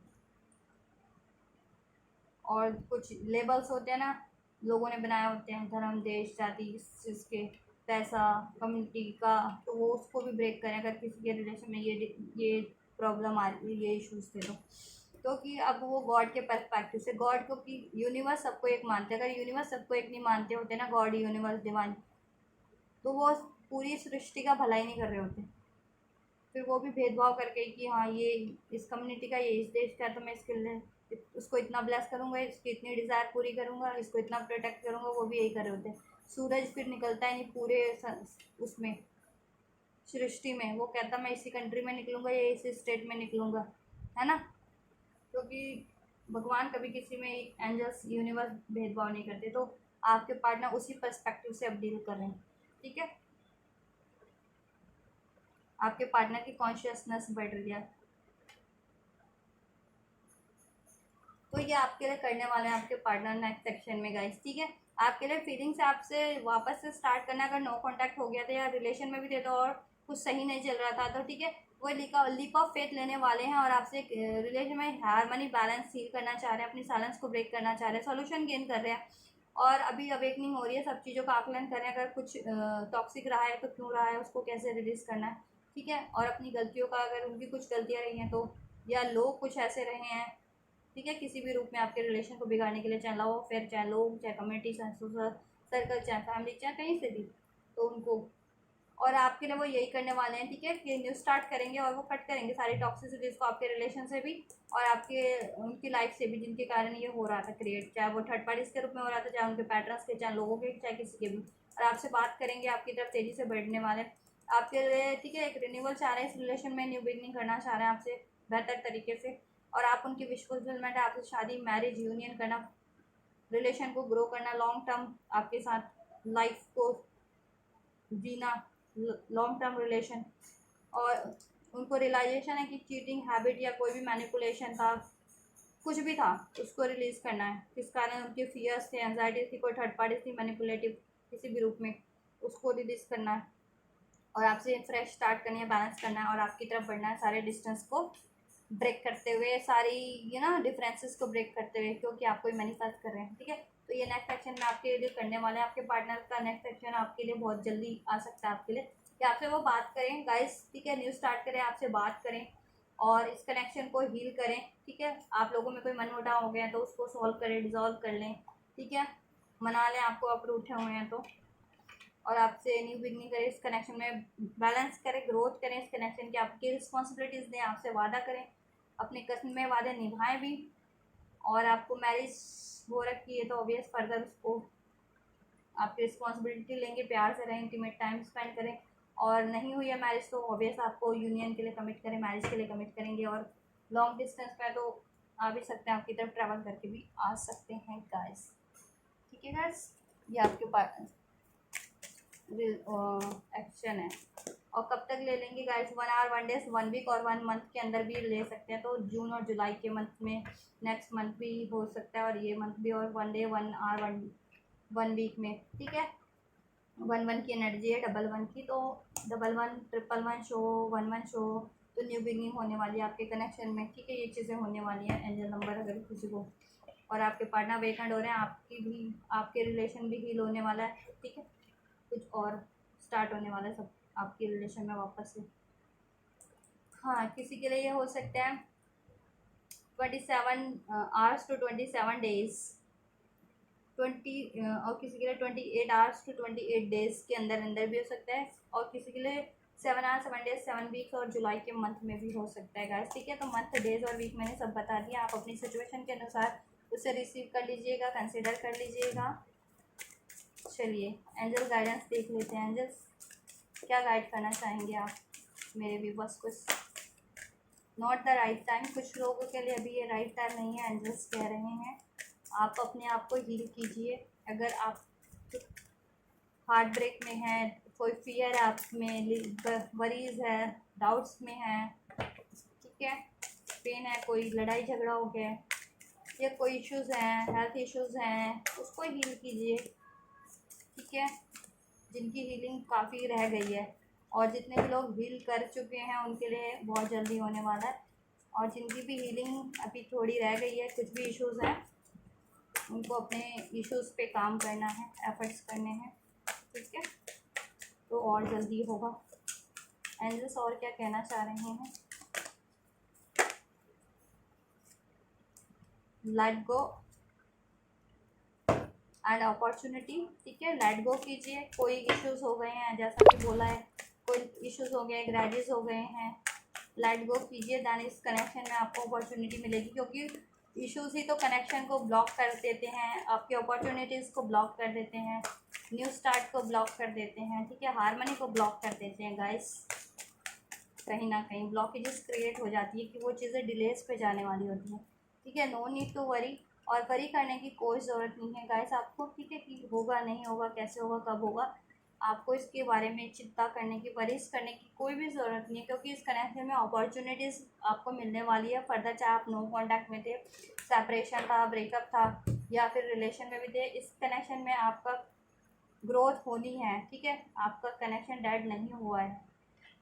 A: और कुछ लेबल्स होते हैं ना, लोगों ने बनाए होते हैं, धर्म, देश, जाति, जिसके पैसा, कम्युनिटी का, तो वो उसको भी ब्रेक करें, अगर किसी के रिलेशन में ये प्रॉब्लम आ रही है, ये इश्यूज थे तो। क्योंकि अब वो गॉड के पर्सपेक्टिव से, गॉड को कि यूनिवर्स सबको एक मानते हैं, अगर यूनिवर्स सबको एक नहीं मानते होते ना, गॉड यूनिवर्स डिवाइन, तो वो पूरी सृष्टि का भलाई नहीं कर रहे होते। फिर वो भी भेदभाव करके कि हाँ ये इस कम्युनिटी का, ये इस देश का है तो मैं इसके लिए उसको इतना ब्लेस करूँगा, इसकी इतनी डिज़ायर पूरी करूँगा, इसको इतना प्रोटेक्ट करूँगा, वो भी यही कर रहे होते हैं। सूरज फिर निकलता ही नहीं पूरे उसमें सृष्टि में, वो कहता मैं इसी कंट्री में निकलूँगा या इसी स्टेट में निकलूँगा, है ना। क्योंकि भगवान कभी किसी में, एंजल्स यूनिवर्स भेदभाव नहीं करते। तो आपके पार्टनर उसी पर्सपेक्टिव से अब डील कर रहे हैं, ठीक है। आपके पार्टनर की कॉन्शियसनेस बढ़ रही है, तो ये आपके लिए करने वाले हैं आपके पार्टनर नेक्स्ट सेक्शन में गाइस, ठीक है। आपके लिए फीलिंग्स आपसे वापस से स्टार्ट करना, अगर नो कांटेक्ट हो गया था या रिलेशन में भी थे तो और कुछ सही नहीं चल रहा था तो ठीक है, वो लीप ऑफ फेथ लेने वाले हैं और आपसे रिलेशन में हार्मनी बैलेंस हील करना चाह रहे हैं, अपनी साइलेंस को ब्रेक करना चाह रहे हैं, सोल्यूशन गेन कर रहे हैं और अभी अवेकनिंग हो रही है, सब चीज़ों का आकलन कर रहे हैं। अगर कुछ टॉक्सिक रहा है तो क्यों रहा है, उसको कैसे रिलीज़ करना है, ठीक है। और अपनी गलतियों का, अगर उनकी कुछ गलतियाँ रही हैं तो, या लोग कुछ ऐसे रहे हैं, ठीक है, किसी भी रूप में आपके रिलेशन को बिगाड़ने के लिए, चाहे लव अफेयर, चाहे लोग, चाहे कम्युनिटी, चाहे सोशल सर्कल, चाहे फैमिली, चाहे कहीं से भी, तो उनको, और आपके लिए वो यही करने वाले हैं, ठीक है। कि न्यू स्टार्ट करेंगे और वो कट करेंगे सारी टॉक्सिसिटीज़ को आपके रिलेशन से भी और आपके उनकी लाइफ से भी, जिनके कारण ये हो रहा था क्रिएट, चाहे वो थर्ड पार्टीज के रूप में हो रहा था, चाहे उनके पैटर्न्स के, चाहे लोगों के, चाहे किसी के भी। और आपसे बात करेंगे, आपकी तरफ तेज़ी से बढ़ने वाले आपके लिए, ठीक है। एक रिन्यूअल चाह रहे हैं इस रिलेशन में, न्यू बिगनिंग करना चाह रहे हैं आपसे बेहतर तरीके से, और आप उनकी विश फुलफिलमेंट है, आपसे शादी, मैरिज, यूनियन करना, रिलेशन को ग्रो करना, लॉन्ग टर्म आपके साथ लाइफ को जीना, लॉन्ग टर्म रिलेशन। और उनको रियलाइजेशन है कि चीटिंग हैबिट या कोई भी मैनिपुलेशन था, कुछ भी था, उसको रिलीज़ करना है, किस कारण उनके फियर्स थे, एंजाइटीज थी, कोई थर्ड पार्टी थी मैनिपुलेटिव किसी भी रूप में, उसको रिलीज़ करना है और आपसे फ्रेश स्टार्ट करनी है, बैलेंस करना है और आपकी तरफ बढ़ना है, सारे डिस्टेंस को ब्रेक करते हुए, सारी डिफरेंसेस को ब्रेक करते हुए, क्योंकि आपको ही मैनिफेस्ट कर रहे हैं, ठीक है। तो ये नेक्स्ट सेक्शन में आपके लिए करने वाले हैं। आपके पार्टनर का नेक्स्ट सेक्शन आपके लिए बहुत जल्दी आ सकता है आपके लिए, कि आपसे वो बात करें गाइस, ठीक है, न्यू स्टार्ट करें, आपसे बात करें और इस कनेक्शन को हील करें, ठीक है। आप लोगों में कोई मनमुटाव हो गया है तो उसको सॉल्व करें, डिजॉल्व कर लें, ठीक है, मना लें, आपको आप रूठे हुए हैं तो, और आपसे न्यू बिगनिंग करें, इस कनेक्शन में बैलेंस करें, ग्रोथ करें इस कनेक्शन की, आपकी रिस्पॉन्सिबिलिटीज़ दें, आपसे वादा करें, अपने कसम में वादे निभाएं भी। और आपको मैरिज हो रखी है तो ऑब्वियस फर्दर उसको आपकी रिस्पॉन्सिबिलिटी लेंगे, प्यार से रहें, इंटीमेट टाइम स्पेंड करें। और नहीं हुई है मैरिज तो ऑब्वियस आपको यूनियन के लिए कमिट करें, मैरिज के लिए कमिट करेंगे। और लॉन्ग डिस्टेंस पे तो आ भी सकते हैं, आपकी तरफ ट्रैवल करके भी आ सकते हैं गाइस, ठीक है गाइस। ये आपके पास एक्शन है। और कब तक ले लेंगे गाइस, 1 आवर, 1 डेज, 1 वीक और 1 मंथ के अंदर भी ले सकते हैं। तो जून और जुलाई के मंथ में, नेक्स्ट मंथ भी हो सकता है और ये मंथ भी, और 1 डे, 1 आवर, 1 वीक में, ठीक है। 1 1 की एनर्जी है, 1 1 की, तो 1 1 1 शो, 1 1 शो, तो न्यू बिगनिंग होने वाली है आपके कनेक्शन में, ठीक है। ये चीज़ें होने वाली हैं, एंजल नंबर अगर किसी को, और आपके पार्टनर वेकेंड हो रहे हैं, आपकी भी, आपके रिलेशन भी हील होने वाला है, ठीक है। कुछ और स्टार्ट होने वाला है सब आपके रिलेशन में वापस से। हाँ, किसी के लिए ये हो सकता है 27 hours to 27 days, 20 और किसी के लिए 28 hours to 28 days के अंदर अंदर भी हो सकता है, और किसी के लिए 7 hours, 7 days, 7 weeks और जुलाई के मंथ में भी हो सकता है गाइस, ठीक है। तो मंथ, डेज और वीक मैंने सब बता दिया, आप अपनी सिचुएशन के अनुसार उसे रिसीव कर लीजिएगा, कंसिडर कर लीजिएगा। चलिए एंजल गाइडेंस देख लेते हैं, एंजल्स क्या गाइड करना चाहेंगे आप मेरे व्यूवर्स को। नॉट द राइट टाइम, कुछ लोगों के लिए अभी ये राइट टाइम नहीं है, एंजल्स कह रहे हैं आप अपने आप को हील कीजिए। अगर आप हार्ट ब्रेक में हैं, कोई फियर आप में, वरीज है, डाउट्स में है, ठीक है, पेन है, कोई लड़ाई झगड़ा हो गया या कोई इश्यूज़ हैं, हेल्थ इश्यूज़ हैं, उसको हील कीजिए, ठीक है। जिनकी हीलिंग काफ़ी रह गई है, और जितने भी लोग हील कर चुके हैं उनके लिए बहुत जल्दी होने वाला है, और जिनकी भी हीलिंग अभी थोड़ी रह गई है, कुछ भी इश्यूज़ हैं, उनको अपने इश्यूज़ पे काम करना है, एफर्ट्स करने हैं, ठीक है। तो और जल्दी होगा। एंजल्स और क्या कहना चाह रहे हैं, लेट गो एंड अपॉर्चुनिटी, ठीक है। लेट गो कीजिए, कोई इश्यूज हो गए हैं जैसा कि बोला है, कोई इश्यूज हो गए, ग्रैजेस हो गए हैं, लेट गो कीजिए, दैन इस कनेक्शन में आपको अपॉर्चुनिटी मिलेगी, क्योंकि इश्यूज ही तो कनेक्शन को ब्लॉक कर देते हैं, आपकी अपॉर्चुनिटीज़ को ब्लॉक कर देते हैं, न्यू स्टार्ट को ब्लॉक कर देते हैं, ठीक है, हारमनी को ब्लॉक कर देते हैं गाइस। कहीं ना कहीं ब्लॉकेजेस क्रिएट हो जाती है कि वो चीज़ें डिलेस पे जाने वाली होती हैं, ठीक है। नो नीड टू वरी, और वरी करने की कोई ज़रूरत नहीं है गाइस आपको, ठीक है, कि होगा नहीं होगा, कैसे होगा, कब होगा, आपको इसके बारे में चिंता करने की, वरीज करने की कोई भी ज़रूरत नहीं है, क्योंकि इस कनेक्शन में अपॉर्चुनिटीज़ आपको मिलने वाली है फर्दर, चाहे आप नो कॉन्टैक्ट में थे, सेपरेशन था, ब्रेकअप था, या फिर रिलेशन में भी थे, इस कनेक्शन में आपका ग्रोथ होनी है, ठीक है, आपका कनेक्शन डेड नहीं हुआ है,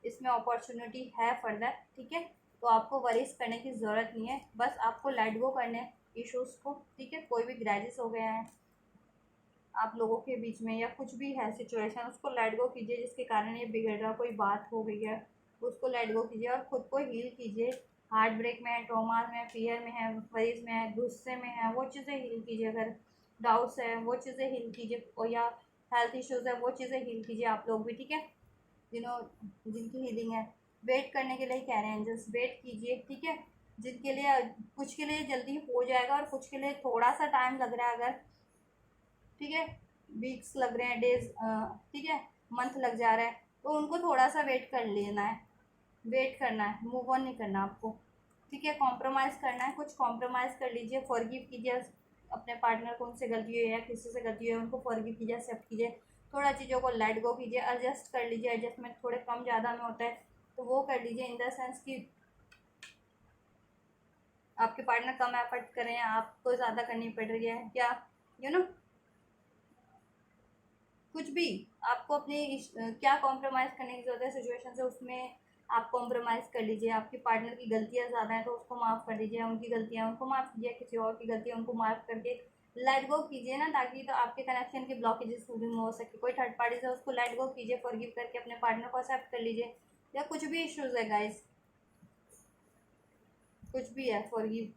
A: इसमें अपॉर्चुनिटी है फर्दर, ठीक है। तो आपको वरीज करने की ज़रूरत नहीं है, बस आपको लेट गो करने इश्यूज़ को, ठीक है। कोई भी ग्रैजेस हो गया है आप लोगों के बीच में या कुछ भी है सिचुएशन, उसको लेट गो कीजिए, जिसके कारण ये बिगड़ रहा, कोई बात हो गई है उसको लेट गो कीजिए और ख़ुद को हील कीजिए। हार्ट ब्रेक में है, ट्रॉमा में, फियर में है, वरीज में है, गुस्से में है, वो चीज़ें हील कीजिए। अगर डाउट्स है वो चीज़ें हील कीजिए, और या हेल्थ इश्यूज़ है वो चीज़ें हील कीजिए आप लोग भी, ठीक है। जिनकी हीलिंग है, वेट करने के लिए कह रहे हैं एंजल्स, वेट कीजिए, ठीक है। जिनके लिए कुछ के लिए जल्दी हो जाएगा और कुछ के लिए थोड़ा सा टाइम लग रहा है, अगर ठीक है, वीक्स लग रहे हैं, डेज, ठीक है, मंथ लग जा रहा है, तो उनको थोड़ा सा वेट कर लेना है, वेट करना है, मूव ऑन नहीं करना आपको, ठीक है। कॉम्प्रोमाइज़ करना है, कुछ कॉम्प्रोमाइज़ कर लीजिए, फॉरगिव कीजिए अपने पार्टनर को, उनसे गलती हुई है या किसी से गलती हुई है, उनको फॉरगिव कीजिए, एक्सेप्ट कीजिए, थोड़ा चीज़ों को लेट गो कीजिए, एडजस्ट कर लीजिए, एडजस्टमेंट थोड़े कम ज़्यादा में होता है तो वो कर लीजिए, इन द सेंस कि आपके पार्टनर कम एफर्ट करें, आपको ज़्यादा करनी पड़ रही है, क्या कुछ भी आपको अपनी क्या कॉम्प्रोमाइज़ करने की ज़रूरत है सिचुएशन से, उसमें आप कॉम्प्रोमाइज़ कर लीजिए। आपकी पार्टनर की गलतियाँ ज़्यादा हैं तो उसको माफ़ कर दीजिए, उनकी गलतियाँ उनको माफ़ कीजिए, किसी और की गलतियाँ उनको माफ़ करके लेट गो कीजिए ना, ताकि तो आपके कनेक्शन के ब्लॉकेजेस रिमूव हो सके। कोई थर्ड पार्टी से उसको लेट गो कीजिए, फॉरगिव करके अपने पार्टनर को एक्सेप्ट कर लीजिए, या कुछ भी इश्यूज़ है गाइस, कुछ भी है, फॉरगिव,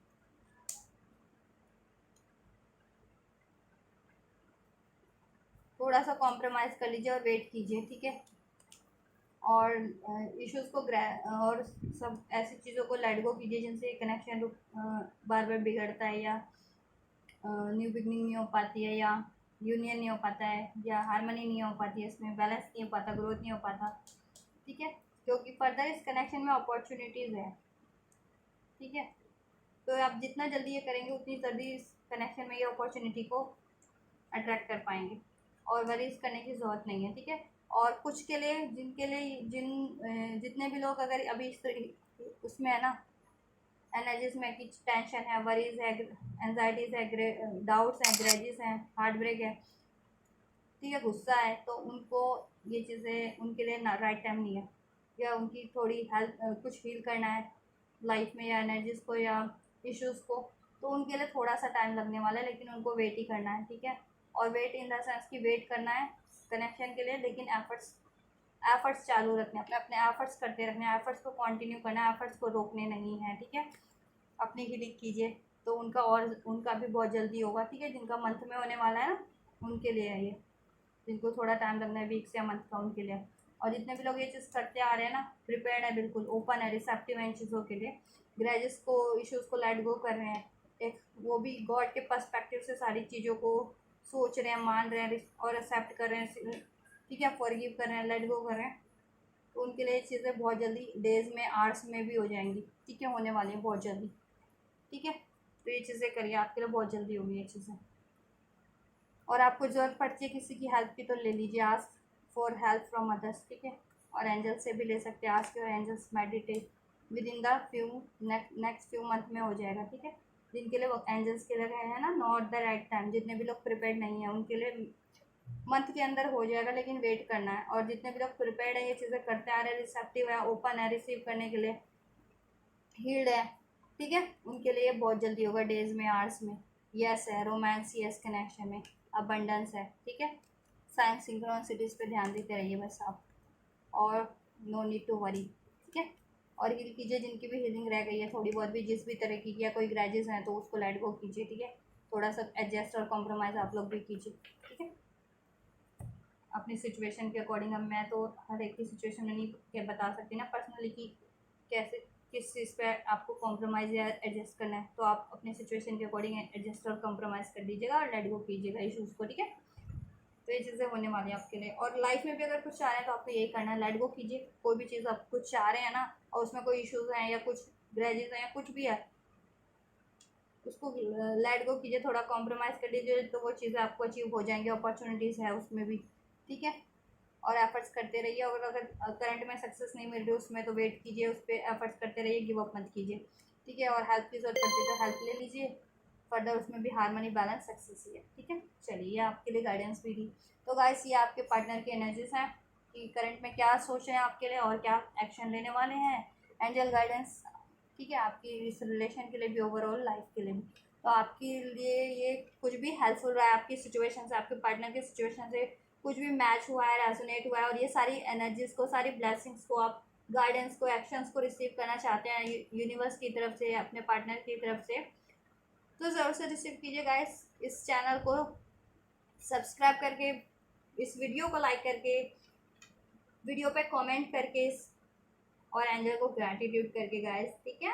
A: थोड़ा सा कॉम्प्रोमाइज़ कर लीजिए और वेट कीजिए, ठीक है। और इश्यूज़ को और सब ऐसी चीज़ों को लेट गो कीजिए जिनसे कनेक्शन बार बार बिगड़ता है, या न्यू बिगनिंग नहीं हो पाती है, या यूनियन नहीं हो पाता है, या हारमोनी नहीं हो पाती है, इसमें बैलेंस नहीं हो पाता, ग्रोथ नहीं हो पाता, ठीक है। क्योंकि फर्दर इस कनेक्शन में अपॉर्चुनिटीज़ है, ठीक है। तो आप जितना जल्दी ये करेंगे उतनी जल्दी इस कनेक्शन में ये अपॉर्चुनिटी को अट्रैक्ट कर पाएंगे, और वरीज करने की ज़रूरत नहीं है, ठीक है। और कुछ के लिए, जिनके लिए जितने भी लोग अगर अभी उसमें है ना, एनर्जीज में कि टेंशन है, वरीज है, एनजाइटीज़ है, डाउट्स हैं, ग्रेजेस हैं, हार्ट ब्रेक है, ठीक है, गुस्सा है, तो उनको ये चीज़ें उनके लिए ना राइट टाइम नहीं है, या उनकी थोड़ी हेल्थ कुछ फील करना है लाइफ में, या एनर्जीज को, या इश्यूज़ को, तो उनके लिए थोड़ा सा टाइम लगने वाला है, लेकिन उनको वेट ही करना है, ठीक है। और वेट इन द सेंस कि वेट करना है कनेक्शन के लिए, लेकिन एफर्ट्स चालू रखने, अपने अपने एफर्ट्स करते रखने, एफर्ट्स को कंटिन्यू करना है, एफर्ट्स को रोकने नहीं है, ठीक है। अपनी हीलिंग कीजिए, तो उनका, और उनका भी बहुत जल्दी होगा, ठीक है। जिनका मंथ में होने वाला है ना, उनके लिए है ये, जिनको थोड़ा टाइम लगना है, वीक्स या मंथ का, उनके लिए। और जितने भी लोग ये चीज़ करते आ रहे हैं ना, प्रिपेयर्ड है, बिल्कुल ओपन है, रिसेप्टिव है इन चीज़ों के लिए, ग्रेजेस को, इश्यूज़ को लेट गो कर रहे हैं, एक वो भी गॉड के पर्सपेक्टिव से सारी चीज़ों को सोच रहे हैं, मान रहे हैं और एक्सेप्ट कर रहे हैं, ठीक है, फॉरगिव कर रहे हैं, लेट गो कर रहे हैं, तो उनके लिए चीज़ें बहुत जल्दी, डेज में, आवर्स में भी हो जाएंगी, ठीक है, होने वाली हैं बहुत जल्दी, ठीक है। तो ये चीज़ें करिए, आपके लिए बहुत जल्दी होगी ये चीज़ें। और आपको ज़रूरत पड़ती है किसी की हेल्प की, तो ले लीजिए, ask for help from others, ठीक है। और एंजल्स से भी ले सकते हैं, ask your angels meditate within the few next few month में हो जाएगा, ठीक है। जिनके लिए वो एंजल्स के लिए है ना, नॉट द राइट टाइम, जितने भी लोग प्रिपेयर्ड नहीं है उनके लिए मंथ के अंदर हो जाएगा, लेकिन वेट करना है। और जितने भी लोग प्रिपेयर्ड है, ये चीज़ें करते आ रहे हैं, रिसेप्टिव है, ओपन है रिसीव करने के लिए, हील्ड है, ठीक है, उनके लिए बहुत जल्दी होगा, डेज में, आवर्स में, यस है, रोमांस, यस कनेक्शन में, अबंडेंस है, ठीक है। साइन सिंक्रोनिसिटीज़ पे ध्यान देते रहिए बस आप, और नो नीड टू वरी, ठीक है। और हील कीजिए जिनकी भी हीलिंग रह गई है थोड़ी बहुत भी, जिस भी तरह की, या कोई ग्रैजेस हैं तो उसको लेट गो कीजिए, ठीक है। थोड़ा सा एडजस्ट और कॉम्प्रोमाइज़ आप लोग भी कीजिए, ठीक है, अपनी सिचुएशन के अकॉर्डिंग। अब मैं तो हर एक की सिचुएशन में नहीं के बता सकती ना पर्सनली कि कैसे किस चीज़ पे आपको कॉम्प्रोमाइज़ या एडजस्ट करना है, तो आप अपने सिचुएशन के अकॉर्डिंग एडजस्ट और कॉम्प्रोमाइज़ कर दीजिएगा और लेट गो कीजिएगा इशूज़ को, ठीक है। तो ये चीज़ें होने वाली हैं आपके लिए। और लाइफ में भी अगर कुछ चाह रहे हैं तो आपको यही करना है, लेट गो कीजिए। कोई भी चीज़ आप कुछ चाह रहे हैं ना और उसमें कोई इश्यूज़ हैं या कुछ ग्रजेस हैं या कुछ भी है, उसको लेट गो कीजिए, थोड़ा कॉम्प्रोमाइज़ कर लीजिए, तो वो चीज़ें आपको अचीव हो जाएंगी। अपॉर्चुनिटीज़ है उसमें भी, ठीक है। और एफर्ट्स करते रहिए, और अगर करंट में सक्सेस नहीं मिल रही उसमें तो वेट कीजिए, उस पर एफर्ट्स करते रहिए, गिव अप मत कीजिए, ठीक है। और हेल्प की जरूरत पड़ती है तो हेल्प ले लीजिए, फर्दर उसमें भी हारमोनी बैलेंस सक्सेस ही है, ठीक है। चलिए, आपके लिए गाइडेंस भी दी। तो गाइस, ये आपके पार्टनर की एनर्जीज हैं कि करंट में क्या सोच रहे हैं आपके लिए और क्या एक्शन लेने वाले हैं, एंजल गाइडेंस, ठीक है, आपकी इस रिलेशन के लिए भी, ओवरऑल लाइफ के लिए भी। तो आपके लिए ये कुछ भी हेल्पफुल रहा है आपकी सिचुएशन से, आपके पार्टनर की सिचुएशन से कुछ भी मैच हुआ है, रेजोनेट हुआ है, और ये सारी एनर्जीज को, सारी ब्लेसिंग्स को, आप गाइडेंस को, एक्शंस को रिसीव करना चाहते हैं यूनिवर्स की तरफ से, अपने पार्टनर की तरफ से, तो ज़रूर से रिसीव कीजिए गाइस। इस चैनल को सब्सक्राइब करके, इस वीडियो को लाइक करके, वीडियो पे कमेंट करके, और एंजल को ग्रैटिट्यूड करके गाइस, ठीक है।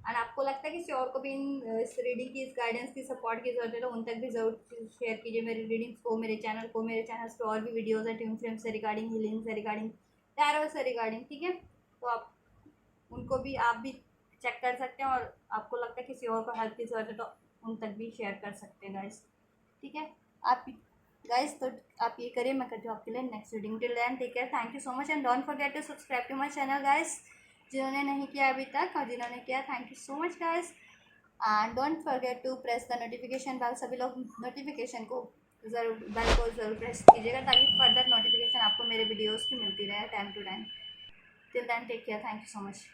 A: एंड आपको लगता है किसी और को भी इस रीडिंग की, इस गाइडेंस की, सपोर्ट की जरूरत है, तो उन तक भी ज़रूर शेयर कीजिए मेरी रीडिंग्स को, मेरे चैनल को। मेरे चैनल पे और भी वीडियोज़ है ट्यून फ्रेम से रिगार्डिंग, हीलिंग से रिगार्डिंग, टैरो से रिगार्डिंग, ठीक है। तो आप उनको भी, आप भी चेक कर सकते हैं, और आपको लगता है किसी और को हेल्प की जरूरत है तो उन तक भी शेयर कर सकते हैं गाइस, ठीक है। आप गाइस, तो आप ये करिए, मैं करती हूँ आपके लिए next reading. Till then take care, thank you so much, and don't forget to subscribe to my channel guys, जिन्होंने नहीं किया अभी तक, और जिन्होंने किया thank you so much guys. And don't forget to press the notification bell, सभी लोग नोटिफिकेशन को ज़रूर, बेल को ज़रूर प्रेस कीजिएगा, ताकि फर्दर नोटिफिकेशन आपको मेरे वीडियोज़ की मिलती रहे time to time. Till then take care, thank you so much.